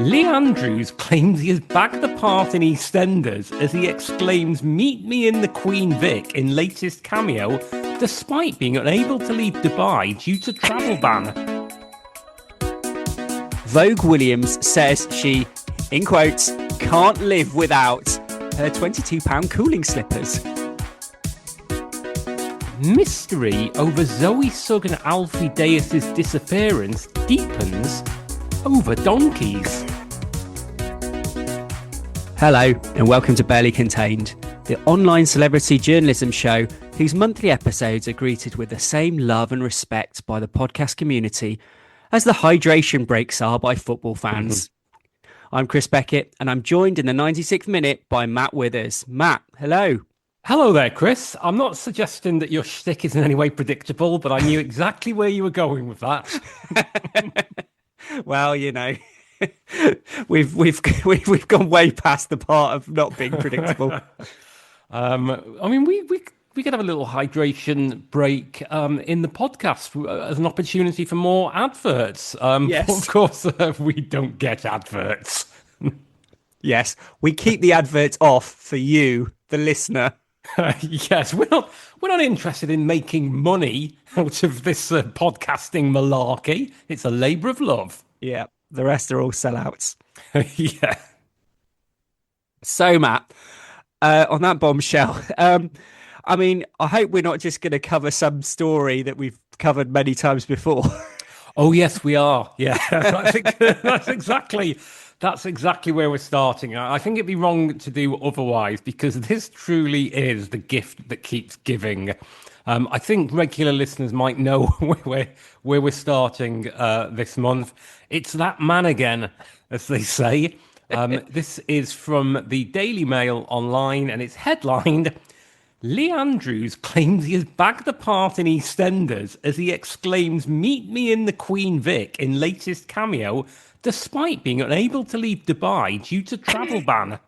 Lee Andrews claims he has bagged the part in Eastenders as he exclaims, "Meet me in the Queen Vic" in latest cameo, despite being unable to leave Dubai due to travel ban. Vogue Williams says she, in quotes, can't live without her £22 cooling slippers. Mystery over Zoe Sugg and Alfie Deyes' disappearance deepens over donkeys. Hello and welcome to Barely Contained, the online celebrity journalism show whose monthly episodes are greeted with the same love and respect by the podcast community as the hydration breaks are by football fans. I'm Chris Beckett and I'm joined in the 96th minute by Matt Withers. Matt, hello. Hello there, Chris. I'm not suggesting that your shtick is in any way predictable, but I knew exactly where you were going with that. Well, you know, we've gone way past the part of not being predictable. I mean, we could have a little hydration break in the podcast as an opportunity for more adverts. Yes. Of course, we don't get adverts. Yes, we keep the adverts off for you, the listener. Yes, we're not interested in making money out of this podcasting malarkey. It's a labour of love. Yeah, the rest are all sellouts. Yeah. So, Matt, on that bombshell, I mean, I hope we're not just going to cover some story that we've covered many times before. Oh, yes, we are. Yeah, that's exactly where we're starting. I think it'd be wrong to do otherwise because this truly is the gift that keeps giving. I think regular listeners might know where we're starting this month. It's that man again, as they say. This is from the Daily Mail Online, and it's headlined, "Lee Andrews claims he has bagged the part in EastEnders as he exclaims, 'Meet me in the Queen Vic' in latest cameo, despite being unable to leave Dubai due to travel ban."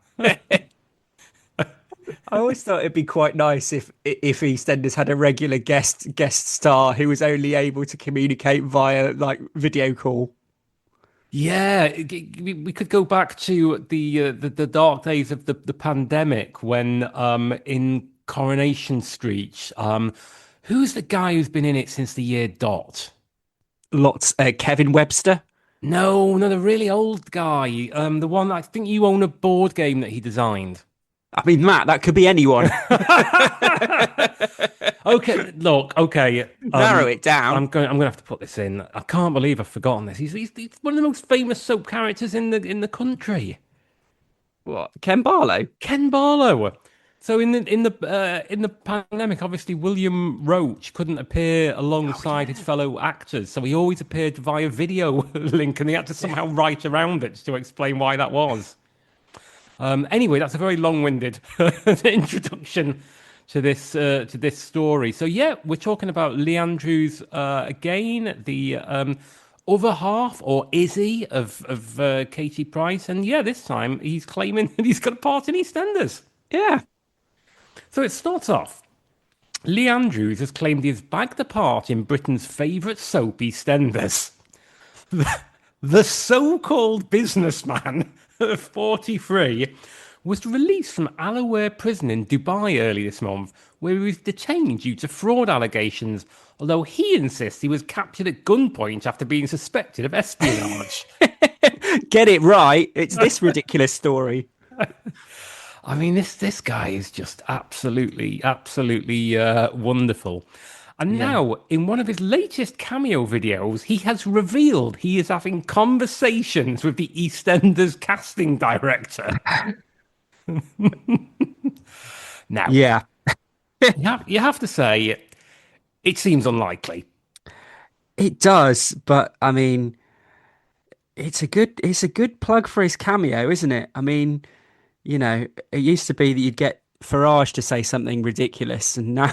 I always thought it'd be quite nice if EastEnders had a regular guest star who was only able to communicate via like video call. Yeah, we could go back to the dark days of the pandemic when in Coronation Street, who's the guy who's been in it since the year dot? Kevin Webster. No, the really old guy. The one I think you own a board game that he designed. I mean, Matt, that could be anyone. Okay, look, okay. Narrow it down. I'm going to have to put this in. I can't believe I've forgotten this. He's one of the most famous soap characters in the country. What? Ken Barlow? Ken Barlow. So in the pandemic, obviously William Roach couldn't appear alongside his fellow actors, so he always appeared via video link, and they had to somehow write around it to explain why that was. Anyway, that's a very long-winded introduction to this story. So yeah, we're talking about Lee Andrews again, the other half, or is he, of Katie Price, and yeah, this time he's claiming that he's got a part in EastEnders. Yeah. So it starts off. Lee Andrews has claimed he has bagged the part in Britain's favourite soap, EastEnders. The so-called businessman, 43, was released from Al Aware prison in Dubai early this month, where he was detained due to fraud allegations, although he insists he was captured at gunpoint after being suspected of espionage. Get it right. It's this ridiculous story. I mean, this guy is just absolutely wonderful. And now, in one of his latest cameo videos, he has revealed he is having conversations with the EastEnders casting director. Now, yeah, you have to say, it seems unlikely. It does, but I mean, it's a good plug for his cameo, isn't it? I mean, you know, it used to be that you'd get Farage to say something ridiculous, and now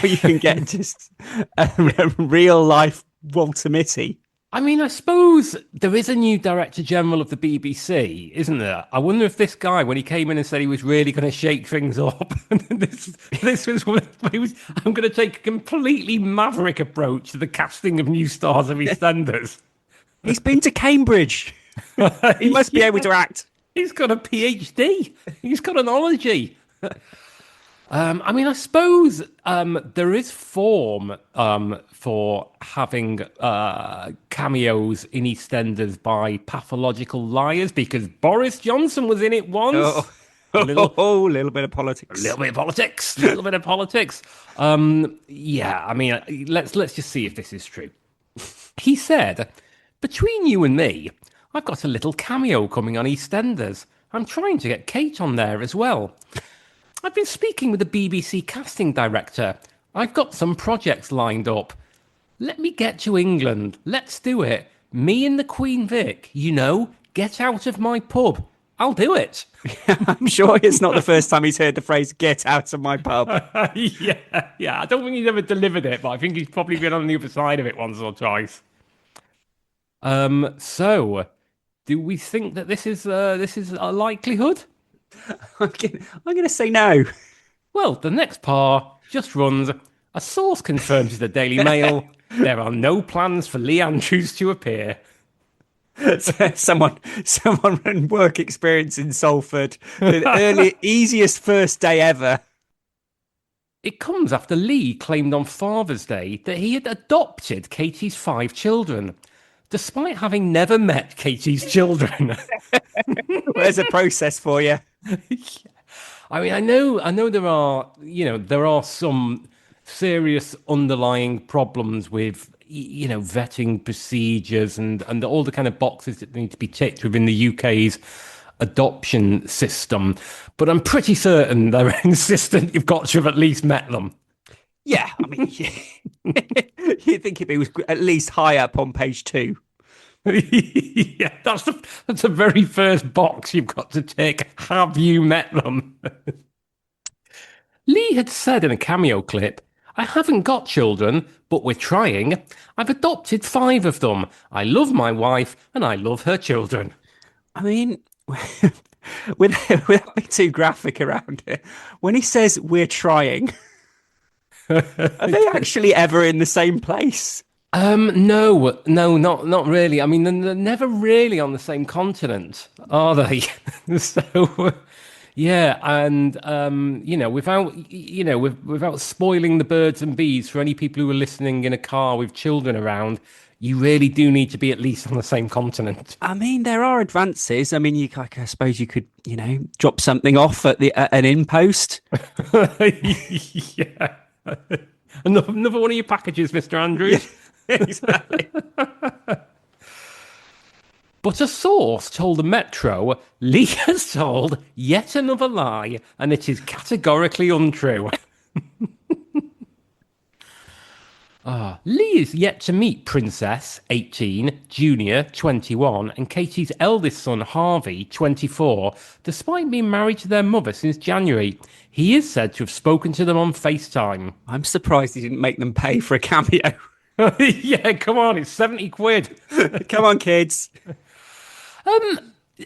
you can get just a real life Walter Mitty. I mean, I suppose there is a new Director General of the BBC, isn't there? I wonder if this guy, when he came in and said he was really going to shake things up, this was what he was. I'm going to take a completely maverick approach to the casting of new stars of EastEnders. He's been to Cambridge. He must be able to act. He's got a PhD. He's got an ology. I mean, I suppose there is form for having cameos in EastEnders by pathological liars, because Boris Johnson was in it once. Oh, a little bit of politics. A little bit of politics. A little bit of politics. Yeah, I mean, let's just see if this is true. He said, "Between you and me, I've got a little cameo coming on EastEnders. I'm trying to get Kate on there as well. I've been speaking with the BBC casting director. I've got some projects lined up. Let me get to England. Let's do it. Me and the Queen Vic, get out of my pub. I'll do it." I'm sure it's not the first time he's heard the phrase "get out of my pub." Yeah. I don't think he's ever delivered it, but I think he's probably been on the other side of it once or twice. So, do we think that this is a likelihood? I'm going to say no. Well, the next par just runs. A source confirms to the Daily Mail there are no plans for Lee Andrews to appear. Someone ran work experience in Salford. The easiest first day ever. It comes after Lee claimed on Father's Day that he had adopted Katie's 5 children, despite having never met Katie's children. There's a process for you. I mean, I know there are some serious underlying problems with vetting procedures and all the kind of boxes that need to be ticked within the UK's adoption system, but I'm pretty certain they're insistent you've got to have at least met them. Yeah, I mean, you'd think it was at least high up on page 2. Yeah, that's the very first box you've got to tick. Have you met them? Lee had said in a cameo clip, "I haven't got children, but we're trying. I've adopted 5 of them. I love my wife and I love her children." I mean, without being too graphic around it, when he says "we're trying," are they actually ever in the same place? No, not really. I mean, they're never really on the same continent, are they? So, yeah, and without spoiling the birds and bees for any people who are listening in a car with children around, you really do need to be at least on the same continent. I mean, there are advances. I mean, I suppose you could, drop something off at an in-post. Yeah, another one of your packages, Mr. Andrews. Exactly. But a source told the Metro Lee has told yet another lie, and it is categorically untrue. Lee is yet to meet Princess, 18, Junior, 21, and Katie's eldest son, Harvey, 24, despite being married to their mother since January. He is said to have spoken to them on FaceTime. I'm surprised he didn't make them pay for a cameo. Yeah, come on, it's 70 quid. Come on, kids.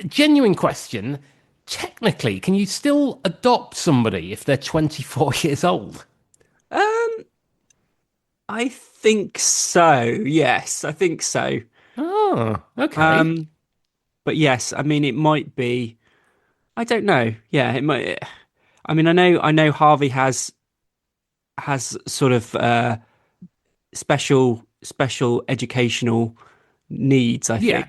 Genuine question. Technically, can you still adopt somebody if they're 24 years old? I think so. Yes, I think so. Oh, okay. But yes, I mean, it might be. I don't know. Yeah, it might. I mean, I know Harvey has sort of special educational needs, I think.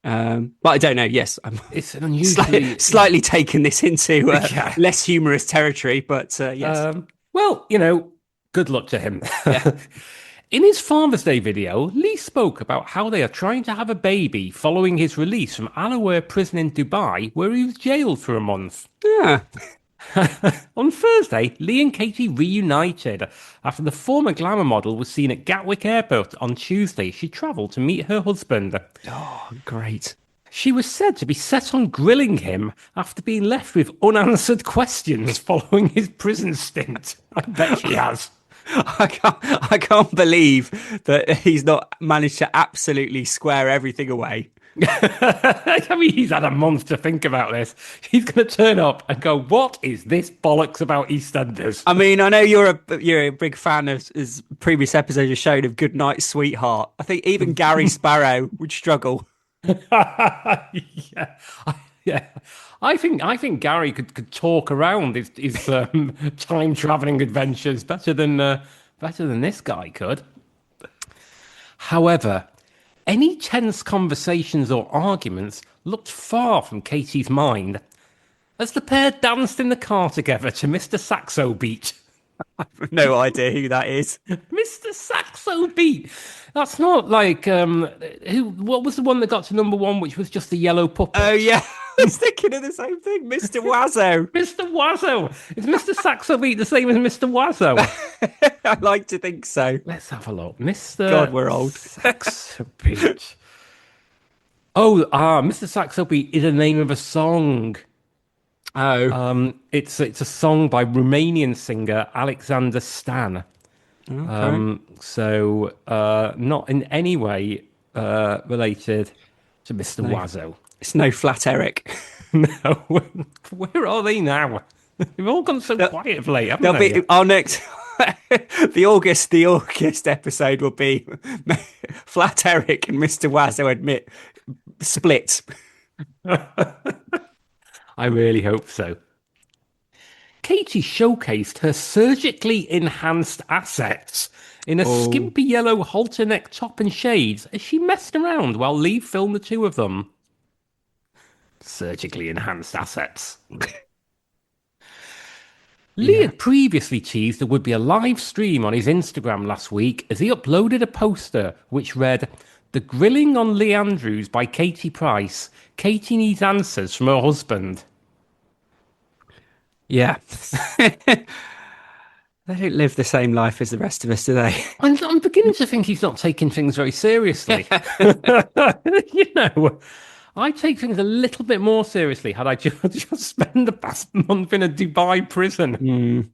But I don't know. Yes, I'm it's an unusually slightly taken this into less humorous territory, but yes. Well, good luck to him. Yeah. In his Father's Day video, Lee spoke about how they are trying to have a baby following his release from Al-Awar prison in Dubai, where he was jailed for a month. Yeah. On Thursday, Lee and Katie reunited. After the former glamour model was seen at Gatwick Airport on Tuesday, she travelled to meet her husband. Oh, great. She was said to be set on grilling him after being left with unanswered questions following his prison stint. I bet she has. I can't believe that he's not managed to absolutely square everything away. I mean, he's had a month to think about this. He's going to turn up and go, "What is this bollocks about EastEnders?" I mean, I know you're a big fan of, as previous episodes have shown, of Goodnight Sweetheart. I think even Gary Sparrow would struggle. Yeah, yeah. I think Gary could talk around his time traveling adventures better than this guy could. However, any tense conversations or arguments looked far from Katie's mind as the pair danced in the car together to Mr. Saxo Beat. No idea who that is. Mr. Saxo Beat. That's not like who? What was the one that got to number one, which was just a yellow puppet? Oh yeah, I was thinking of the same thing, Mr. Wazzo. Mr. Wazzo. Is Mr. Saxo Beat the same as Mr. Wazzo? I like to think so. Let's have a look. Mr. God, we're old. Saxo Beat. Oh, Mr. Saxo Beat is the name of a song. Oh, It's a song by Romanian singer Alexander Stan. okay. So not in any way related to Mr. Wazzo. It's no Flat Eric. No, where are they now? They've all gone so quiet of late, haven't They'll they? be our next. the August episode will be Flat Eric and Mr. Wazzo admit split. I really hope so. Katie showcased her surgically enhanced assets in a skimpy yellow halter neck top and shades as she messed around while Lee filmed the two of them. Surgically enhanced assets. Lee had previously teased there would be a live stream on his Instagram last week as he uploaded a poster which read, "The grilling on Lee Andrews by Katie Price. Katie needs answers from her husband." Yeah. They don't live the same life as the rest of us, do they? I'm beginning to think he's not taking things very seriously. I take things a little bit more seriously had I just spent the past month in a Dubai prison.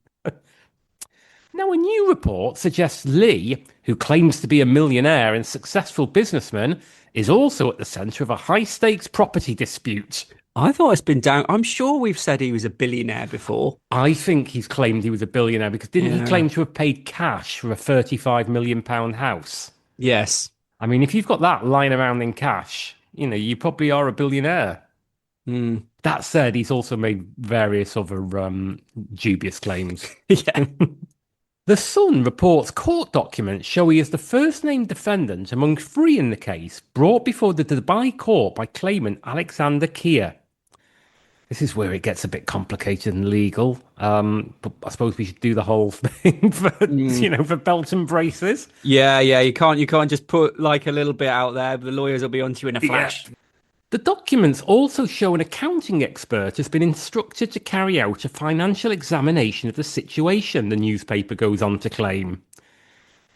Now, a new report suggests Lee, who claims to be a millionaire and successful businessman, is also at the centre of a high-stakes property dispute. I thought it's been down. I'm sure we've said he was a billionaire before. I think he's claimed he was a billionaire because didn't he claim to have paid cash for a £35 million house? Yes. I mean, if you've got that lying around in cash, you probably are a billionaire. That said, he's also made various other dubious claims. Yeah. The Sun reports court documents show he is the first named defendant among three in the case brought before the Dubai court by claimant Alexander Kia. This is where it gets a bit complicated and legal. But I suppose we should do the whole thing for belt and braces. Yeah. You can't just put like a little bit out there. The lawyers will be onto you in a flash. Yeah. The documents also show an accounting expert has been instructed to carry out a financial examination of the situation, the newspaper goes on to claim.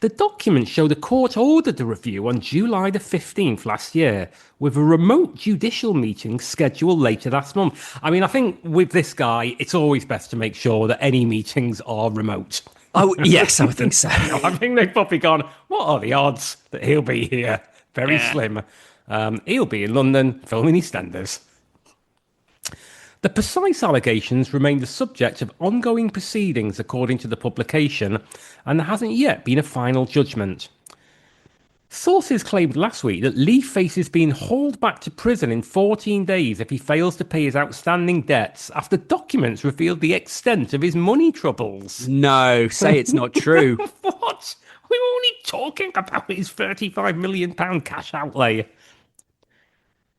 The documents show the court ordered the review on July the 15th last year, with a remote judicial meeting scheduled later that month. I mean, I think with this guy, it's always best to make sure that any meetings are remote. Oh, yes, I would think so. I think they've probably gone, what are the odds that he'll be here? Very slim. He'll be in London filming EastEnders. The precise allegations remain the subject of ongoing proceedings according to the publication, and there hasn't yet been a final judgment. Sources claimed last week that Lee faces being hauled back to prison in 14 days if he fails to pay his outstanding debts after documents revealed the extent of his money troubles. No, say it's not true. What? We're only talking about his £35 million cash outlay.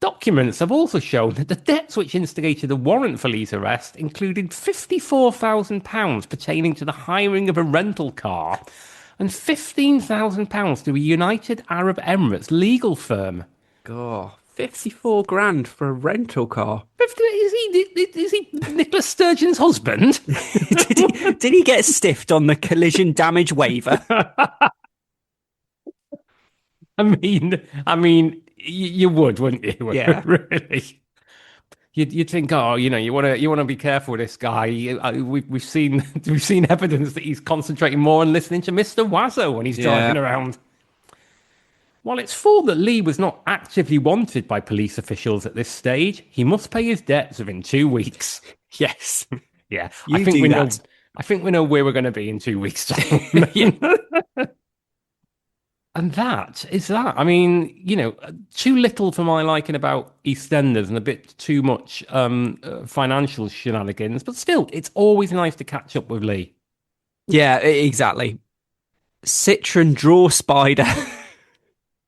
Documents have also shown that the debts which instigated the warrant for Lee's arrest included £54,000 pertaining to the hiring of a rental car and £15,000 to a United Arab Emirates legal firm. God, 54 grand for a rental car. Is he Nicola Sturgeon's husband? did he get stiffed on the collision damage waiver? I mean, you would, wouldn't you? Yeah, really. You'd think, you want to be careful with this guy. We've seen evidence that he's concentrating more on listening to Mr. Wazzo when he's driving around. While it's thought that Lee was not actively wanted by police officials at this stage, he must pay his debts within 2 weeks. yes, Yeah, I think we know where we're going to be in 2 weeks' time. And that is that. I mean, too little for my liking about EastEnders and a bit too much financial shenanigans. But still, it's always nice to catch up with Lee. Yeah, exactly. Citron Draw Spider.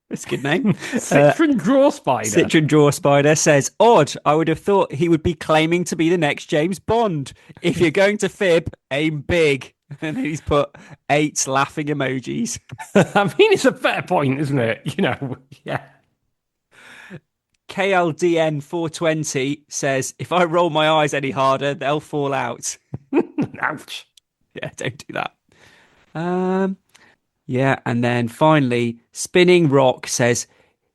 That's a good name. Citron Draw Spider. Citron Draw Spider says, odd, I would have thought he would be claiming to be the next James Bond. If you're going to fib, aim big. And he's put 8 laughing emojis. I mean, it's a fair point, isn't it? Yeah. KLDN 420 says, if I roll my eyes any harder, they'll fall out. Ouch. Yeah, don't do that. Yeah, and then finally, Spinning Rock says,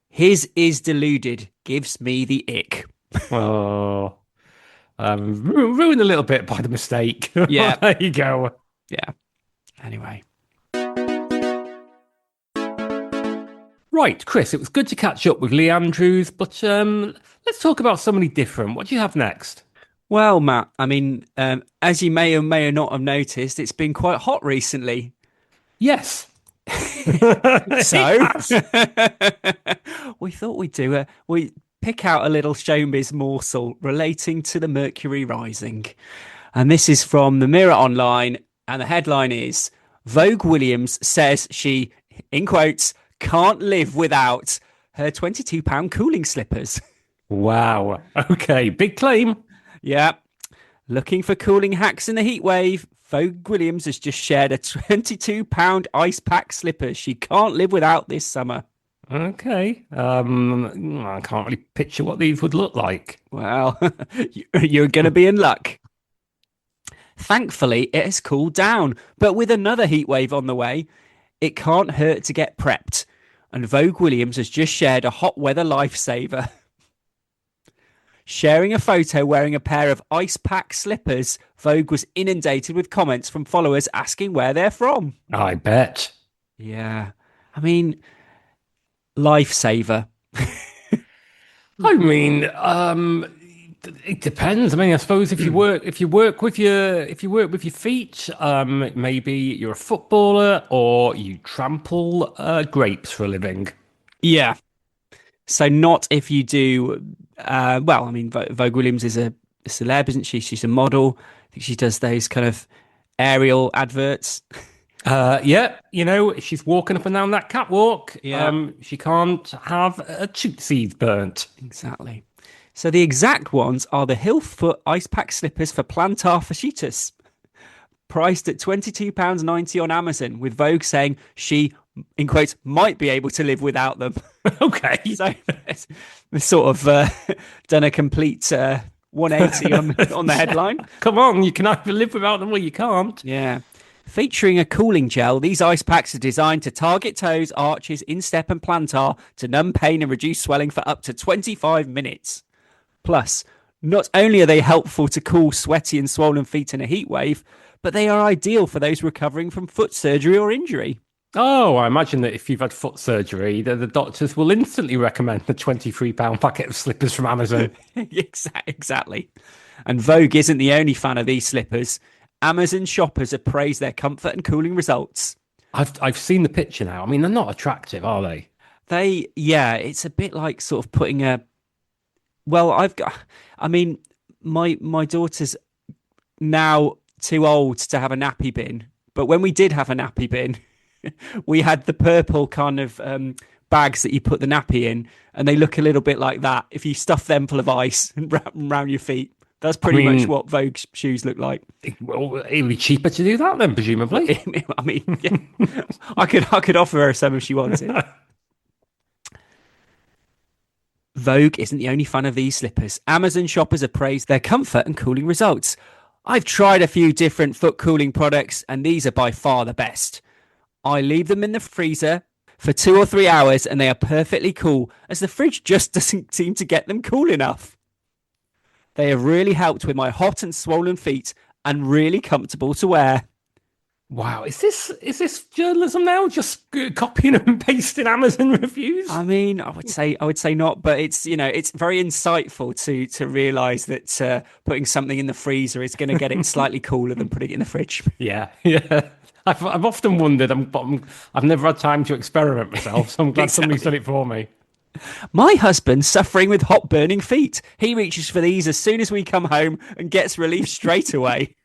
his is deluded, gives me the ick. Oh, ruined a little bit by the mistake. Yeah. There you go. Yeah. Anyway. Right, Chris, it was good to catch up with Lee Andrews, but let's talk about somebody different. What do you have next? Well, Matt, I mean, as you may or may not have noticed, it's been quite hot recently. Yes. So we thought we pick out a little showbiz morsel relating to the Mercury rising. And this is from the Mirror Online, and the headline is Vogue Williams says she, in quotes, can't live without her £22 cooling slippers. Wow. Okay, big claim. Yeah. Looking for cooling hacks in the heat wave, Vogue Williams has just shared a £22 ice pack slippers she can't live without this summer. Okay. I can't really picture what these would look like. Well, you're going to be in luck. Thankfully, it has cooled down, but with another heat wave on the way, it can't hurt to get prepped. And Vogue Williams has just shared a hot weather lifesaver. Sharing a photo wearing a pair of ice pack slippers, Vogue was inundated with comments from followers asking where they're from. I bet. Yeah. I mean, lifesaver. I mean, it depends. I mean, I suppose if you work with your feet, maybe you're a footballer or you trample grapes for a living. Yeah. So not if you do. Well, I mean, Vogue Williams is a celeb, isn't she? She's a model. I think she does those kind of aerial adverts. Yeah, if she's walking up and down that catwalk, Yeah. she can't have a tootsies burnt. Exactly. So the exact ones are the Hillfoot ice pack slippers for plantar fasciitis, priced at £22.90 on Amazon, with Vogue saying she, in quotes, might be able to live without them. Okay. So it's sort of done a complete 180 on the headline. Come on, you can either live without them or you can't. Yeah. Featuring a cooling gel, these ice packs are designed to target toes, arches, instep and plantar to numb pain and reduce swelling for up to 25 minutes. Plus, not only are they helpful to cool sweaty and swollen feet in a heat wave, but they are ideal for those recovering from foot surgery or injury. Oh, I imagine that if you've had foot surgery, the doctors will instantly recommend the £23 packet of slippers from Amazon. Exactly. And Vogue isn't the only fan of these slippers. Amazon shoppers have praised their comfort and cooling results. I've seen the picture now. I mean, they're not attractive, are they? It's a bit like sort of putting a. Well, my daughter's now too old to have a nappy bin, but when we did have a nappy bin, we had the purple kind of bags that you put the nappy in, and they look a little bit like that. If you stuff them full of ice and wrap them around your feet, that's pretty much what Vogue shoes look like. Well, it'd be cheaper to do that then, presumably. I mean, yeah. I could offer her some if she wanted. Vogue isn't the only fan of these slippers. Amazon shoppers have praised their comfort and cooling results. I've tried a few different foot cooling products, and these are by far the best. I leave them in the freezer for 2 or 3 hours, and they are perfectly cool, as the fridge just doesn't seem to get them cool enough. They have really helped with my hot and swollen feet, and really comfortable to wear. Wow, is this journalism now? Just copying and pasting Amazon reviews? I mean, I would say not, but it's it's very insightful to realise that putting something in the freezer is going to get it slightly cooler than putting it in the fridge. Yeah. I've often wondered, I've never had time to experiment myself, so I'm glad somebody's done it for me. My husband's suffering with hot burning feet. He reaches for these as soon as we come home and gets relief straight away.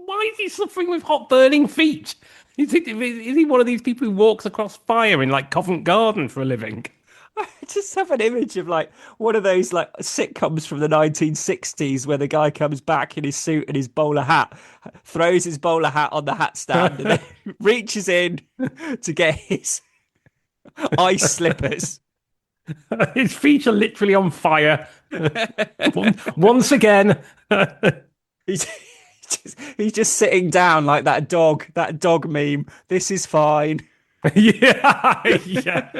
Why is he suffering with hot burning feet? Is he one of these people who walks across fire in like Covent Garden for a living? I just have an image of like one of those like sitcoms from the 1960s where the guy comes back in his suit and his bowler hat, throws his bowler hat on the hat stand and then reaches in to get his ice slippers. His feet are literally on fire. Once again. He's just sitting down like that dog meme. This is fine. Yeah.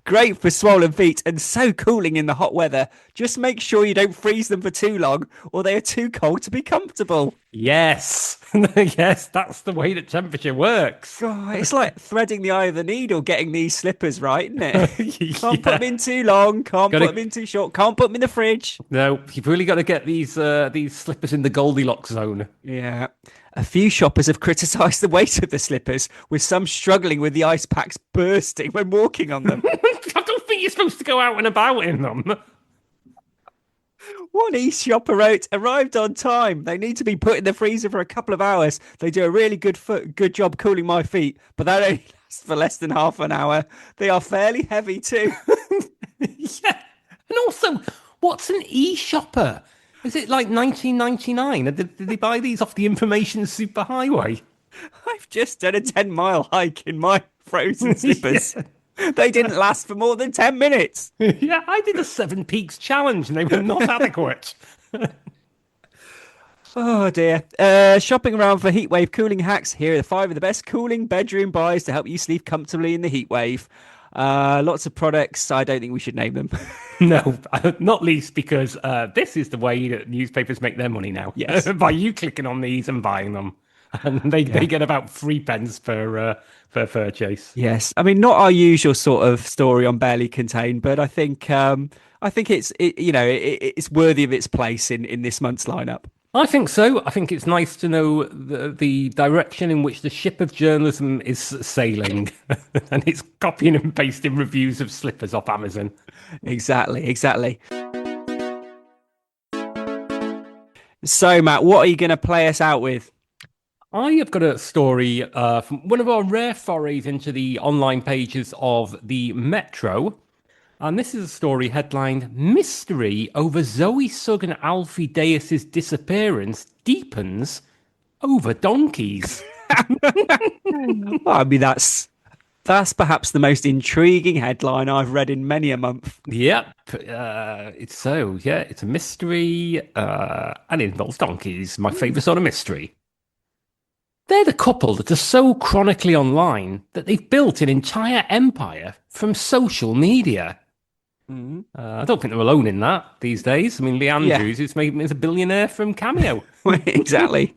Great for swollen feet and so cooling in the hot weather. Just make sure you don't freeze them for too long or they are too cold to be comfortable. Yes. Yes, that's the way that temperature works. God, it's like threading the eye of the needle getting these slippers right, isn't it? Can't put them in too long, can't put them in too short, can't put them in the fridge. No, you've really got to get these slippers in the Goldilocks zone. Yeah. A few shoppers have criticised the weight of the slippers, with some struggling with the ice packs bursting when walking on them. I don't think you're supposed to go out and about in them. One East shopper wrote, arrived on time. They need to be put in the freezer for a couple of hours. They do a really good job cooling my feet, but that only lasts for less than half an hour. They are fairly heavy too. Yeah. And also, what's an e-shopper? Is it like 1999? Did they buy these off the information superhighway? I've just done a 10-mile hike in my frozen slippers. Yeah. They didn't last for more than 10 minutes. Yeah, I did a 7 Peaks challenge and they were not adequate. Oh dear. Shopping around for heatwave cooling hacks. Here are the 5 of the best cooling bedroom buys to help you sleep comfortably in the heatwave. Lots of products. I don't think we should name them. No, not least because this is the way that newspapers make their money now. Yes. By you clicking on these and buying them. And they get about 3 pence per purchase. Yes. I mean, not our usual sort of story on Barely Contained, but I think it's worthy of its place in this month's lineup. I think so. I think it's nice to know the direction in which the ship of journalism is sailing, and it's copying and pasting reviews of slippers off Amazon. Exactly. So, Matt, what are you going to play us out with? I have got a story from one of our rare forays into the online pages of the Metro. And this is a story headlined, Mystery over Zoe Sugg and Alfie Deyes' disappearance deepens over donkeys. I mean, that's perhaps the most intriguing headline I've read in many a month. Yep. It's a mystery and it involves donkeys. My favourite sort of mystery. They're the couple that are so chronically online that they've built an entire empire from social media. I don't think they're alone in that these days. I mean, Lee Andrews is a billionaire from Cameo. Exactly.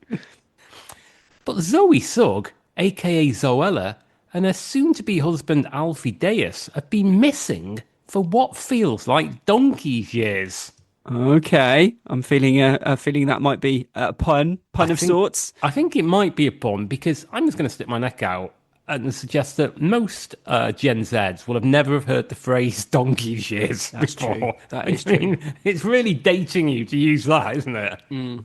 But Zoe Sugg, aka Zoella, and her soon-to-be husband Alfie Deyes have been missing for what feels like donkey's years. Okay, I'm feeling that might be a pun of sorts. I think it might be a pun because I'm just going to stick my neck out and suggest that most Gen Zs will have never heard the phrase donkey's years before. True. That is true. It's really dating you to use that, isn't it? Mm.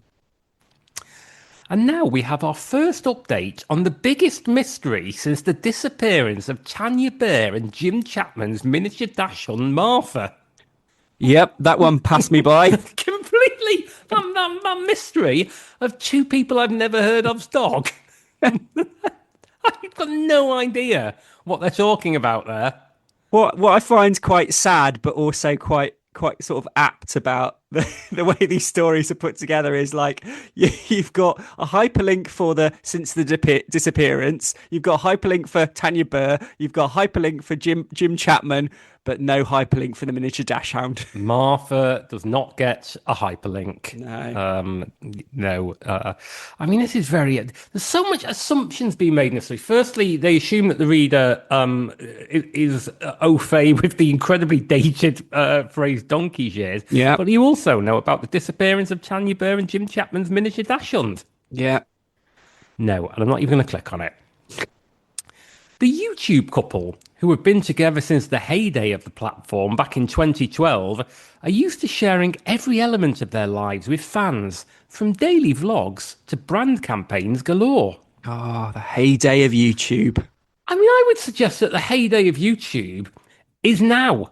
And now we have our first update on the biggest mystery since the disappearance of Tanya Burr and Jim Chapman's miniature dachshund Martha. Yep, that one passed me by. Completely. That mystery of 2 people I've never heard of's dog. I've got no idea what they're talking about there. What I find quite sad, but also quite sort of apt about the way these stories are put together is like you've got a hyperlink for since the disappearance, you've got a hyperlink for Tanya Burr, you've got a hyperlink for Jim Chapman, but no hyperlink for the miniature dachshund. Martha does not get a hyperlink. No. I mean, this is there's so much assumptions being made in this. Firstly, they assume that the reader is au fait with the incredibly dated phrase donkey's years. Yeah. But you also know about the disappearance of Tanya Burr and Jim Chapman's miniature dachshund. Yeah. No, and I'm not even going to click on it. The YouTube couple, who have been together since the heyday of the platform back in 2012, are used to sharing every element of their lives with fans, from daily vlogs to brand campaigns galore. Oh, the heyday of YouTube. I mean, I would suggest that the heyday of YouTube is now.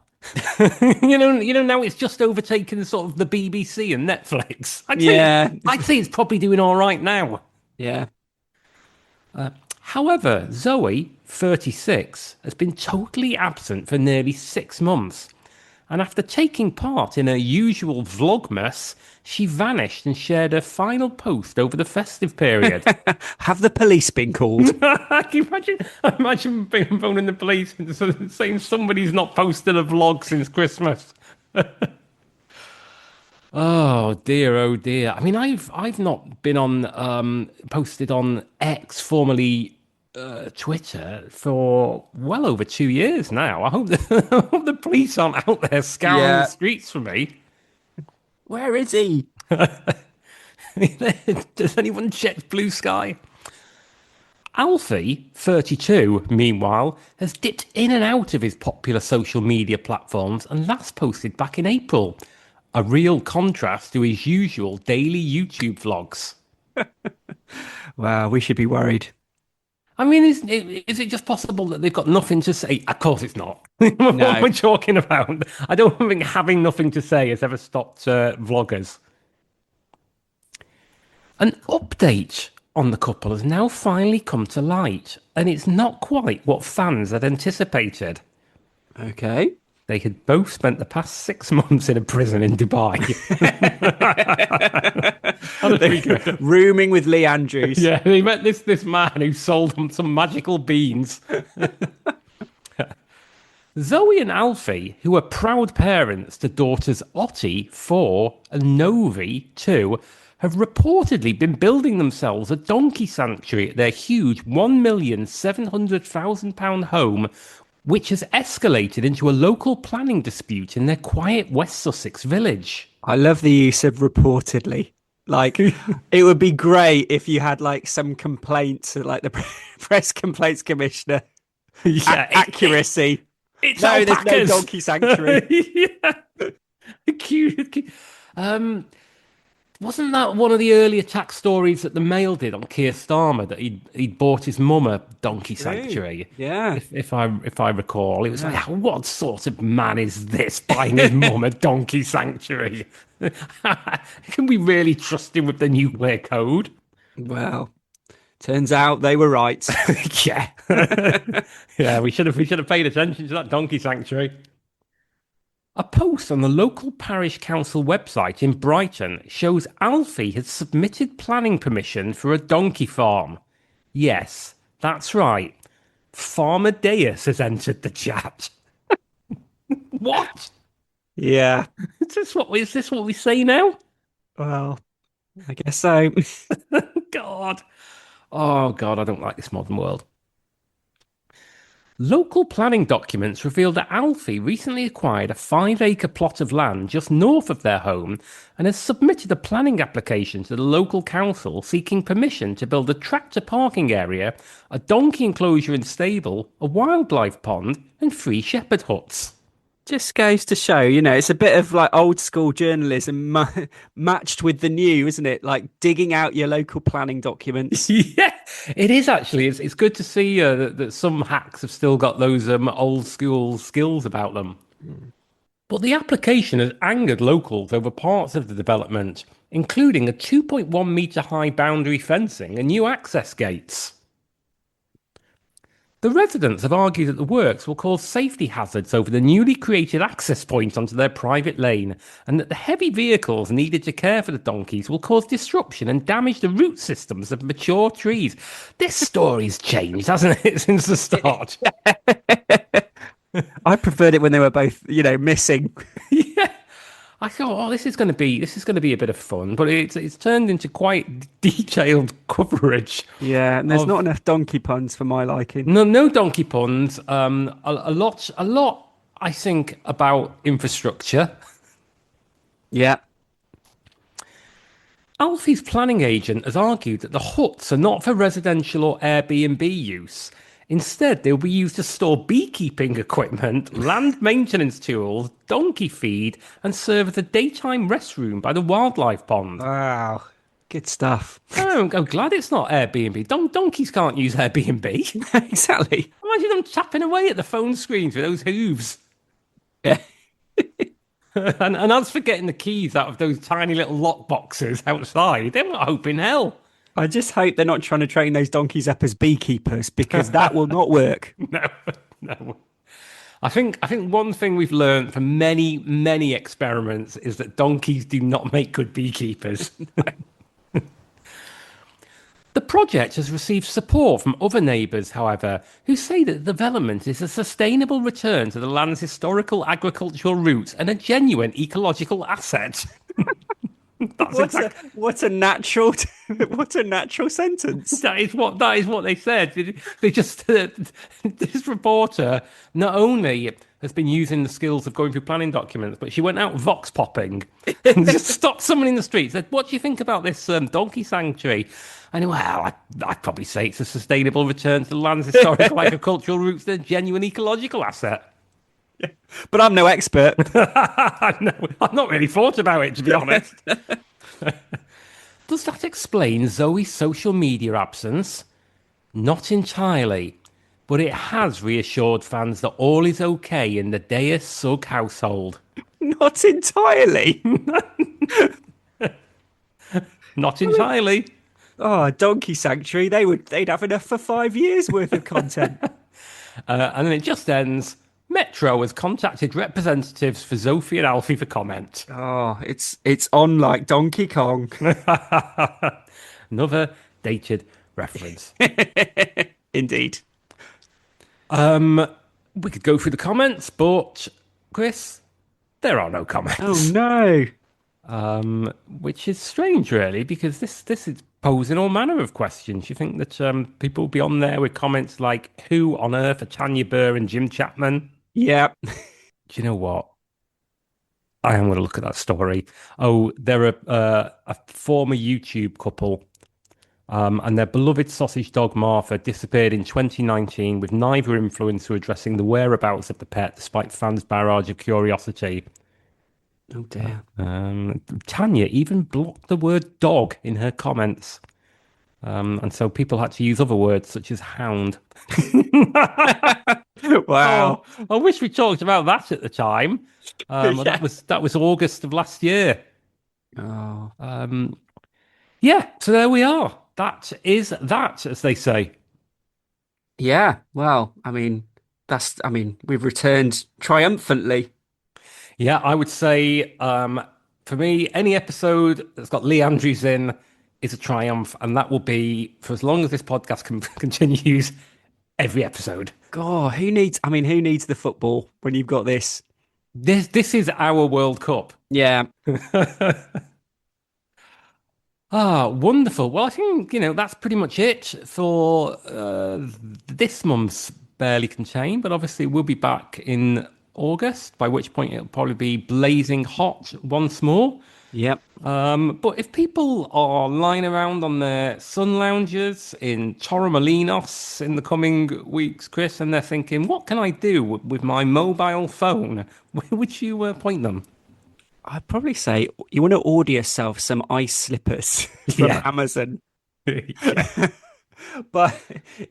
Now it's just overtaken sort of the BBC and Netflix. Yeah. I'd say it's probably doing all right now. Yeah. However, Zoe, 36, has been totally absent for nearly 6 months. And after taking part in her usual vlogmas, she vanished and shared her final post over the festive period. Have the police been called? Can you imagine being phoning the police and saying somebody's not posted a vlog since Christmas? Oh dear. I mean, I've not been on posted on X, formerly Twitter, for well over 2 years now. I hope the police aren't out there scouring the streets for me. Where is he? Does anyone check Blue Sky? Alfie, 32, meanwhile, has dipped in and out of his popular social media platforms and last posted back in April. A real contrast to his usual daily YouTube vlogs. Wow, we should be worried. I mean, is it just possible that they've got nothing to say? Of course it's not. What we're talking about. I don't think having nothing to say has ever stopped vloggers. An update on the couple has now finally come to light, and it's not quite what fans had anticipated. Okay. They had both spent the past 6 months in a prison in Dubai. Rooming with Lee Andrews. Yeah, they met this man who sold them some magical beans. Zoe and Alfie, who are proud parents to daughters Otti, 4, and Novi, 2, have reportedly been building themselves a donkey sanctuary at their huge £1,700,000 home, which has escalated into a local planning dispute in their quiet West Sussex village. I love the use of reportedly. Like, it would be great if you had like some complaints, like the press complaints commissioner. Yeah, accuracy. It's no, alpacas. There's no donkey sanctuary. Yeah. Cute. Wasn't that one of the early attack stories that the Mail did on Keir Starmer, that he'd bought his mum a donkey sanctuary? Yeah. If I recall, it was like, what sort of man is this buying his mum a donkey sanctuary? Can we really trust him with the nuclear code? Well, turns out they were right. Yeah. Yeah, we should have paid attention to that donkey sanctuary. A post on the local parish council website in Brighton shows Alfie has submitted planning permission for a donkey farm. Yes, that's right. Farmer Deyes has entered the chat. What? Yeah. Is this what we say now? Well, I guess so. God. Oh, God, I don't like this modern world. Local planning documents reveal that Alfie recently acquired a 5-acre plot of land just north of their home and has submitted a planning application to the local council seeking permission to build a tractor parking area, a donkey enclosure and stable, a wildlife pond, and 3 shepherd huts. Just goes to show, it's a bit of like old school journalism matched with the new, isn't it? Like digging out your local planning documents. Yeah, it is actually. It's good to see that some hacks have still got those old school skills about them. But the application has angered locals over parts of the development, including a 2.1 metre high boundary fencing and new access gates. The residents have argued that the works will cause safety hazards over the newly created access point onto their private lane, and that the heavy vehicles needed to care for the donkeys will cause disruption and damage the root systems of mature trees. This story's changed, hasn't it, since the start? I preferred it when they were both, missing. Yeah. I thought, this is going to be a bit of fun, but it's turned into quite detailed coverage. Yeah, and there's not enough donkey puns for my liking. No donkey puns. A lot. I think about infrastructure. Yeah. Alfie's planning agent has argued that the huts are not for residential or Airbnb use. Instead, they'll be used to store beekeeping equipment, land maintenance tools, donkey feed, and serve as a daytime restroom by the wildlife pond. Wow. Good stuff. Oh, I'm glad it's not Airbnb. Donkeys can't use Airbnb. Exactly. Imagine them tapping away at the phone screens with those hooves. Yeah. And as for getting the keys out of those tiny little lock boxes outside, they're not hoping hell. I just hope they're not trying to train those donkeys up as beekeepers, because that will not work. No, no. I think one thing we've learned from many experiments is that donkeys do not make good beekeepers. The project has received support from other neighbours, however, who say that the development is a sustainable return to the land's historical agricultural roots and a genuine ecological asset. What a natural what a natural sentence. That is what they said. They just this reporter not only has been using the skills of going through planning documents, but she went out vox popping and just stopped someone in the street. Said, "What do you think about this donkey sanctuary?" And well, I'd probably say it's a sustainable return to the land's historical agricultural roots, and a genuine ecological asset. Yeah. But I'm no expert. No, I've not really thought about it, to be honest. Does that explain Zoe's social media absence? Not entirely, but it has reassured fans that all is okay in the Deyes Sugg household. Not entirely. Not entirely. Oh, a donkey sanctuary. They'd have enough for 5 years worth of content. And then it just ends. Metro has contacted representatives for Sophie and Alfie for comment. Oh, it's on like Donkey Kong. Another dated reference. Indeed. We could go through the comments, but Chris, there are no comments. Oh no. Which is strange, really, because this is posing all manner of questions. You think that people will be on there with comments like, "Who on earth are Tanya Burr and Jim Chapman?" Yeah. Do you know what? I am going to look at that story. Oh, they're a former YouTube couple, and their beloved sausage dog Martha disappeared in 2019 with neither influencer addressing the whereabouts of the pet, despite fans' barrage of curiosity. Oh dear. Tanya even blocked the word dog in her comments. And so people had to use other words such as hound. Wow. Oh, I wish we talked about that at the time. Well, Yeah. that was August of last year. Oh. Yeah, so there we are. That is that, as they say. Yeah. Well, we've returned triumphantly. Yeah, I would say for me, any episode that's got Lee Andrews in is a triumph, and that will be for as long as this podcast continues. Every episode. God, who needs the football when you've got this? This is our World Cup. Yeah. Wonderful. Well, I think, that's pretty much it for this month's Barely Contained, but obviously we'll be back in August, by which point it'll probably be blazing hot once more. Yep. But if people are lying around on their sun loungers in Torremolinos in the coming weeks, Chris, and they're thinking, what can I do with my mobile phone? Where would you point them? I'd probably say you want to order yourself some ice slippers from Amazon. But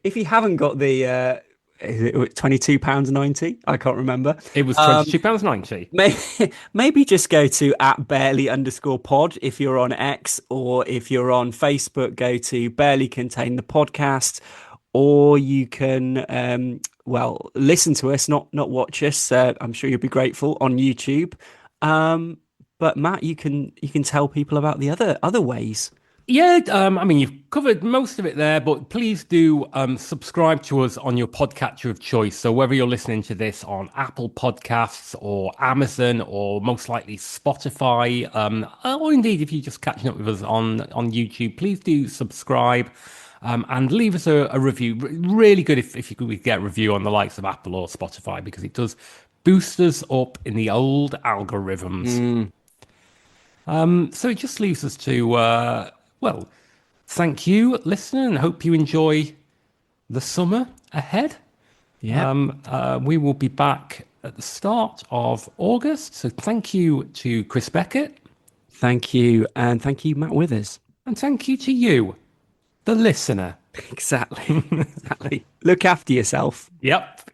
if you haven't got the is it £22.90? I can't remember. It was £22.90. Maybe just go to @barely_pod if you're on X, or if you're on Facebook, go to Barely Contain the Podcast, or you can listen to us, not watch us. I'm sure you'll be grateful on YouTube. But Matt, you can tell people about the other ways. Yeah, you've covered most of it there, but please do subscribe to us on your podcatcher of choice. So whether you're listening to this on Apple Podcasts or Amazon or most likely Spotify, or indeed if you're just catching up with us on YouTube, please do subscribe and leave us a review. Really good if you could get a review on the likes of Apple or Spotify, because it does boost us up in the old algorithms. So it just leaves us to, well, thank you, listener, and hope you enjoy the summer ahead. Yeah. We will be back at the start of August. So thank you to Chris Beckett. Thank you. And thank you, Matt Withers. And thank you to you, the listener. Exactly. Exactly. Look after yourself. Yep.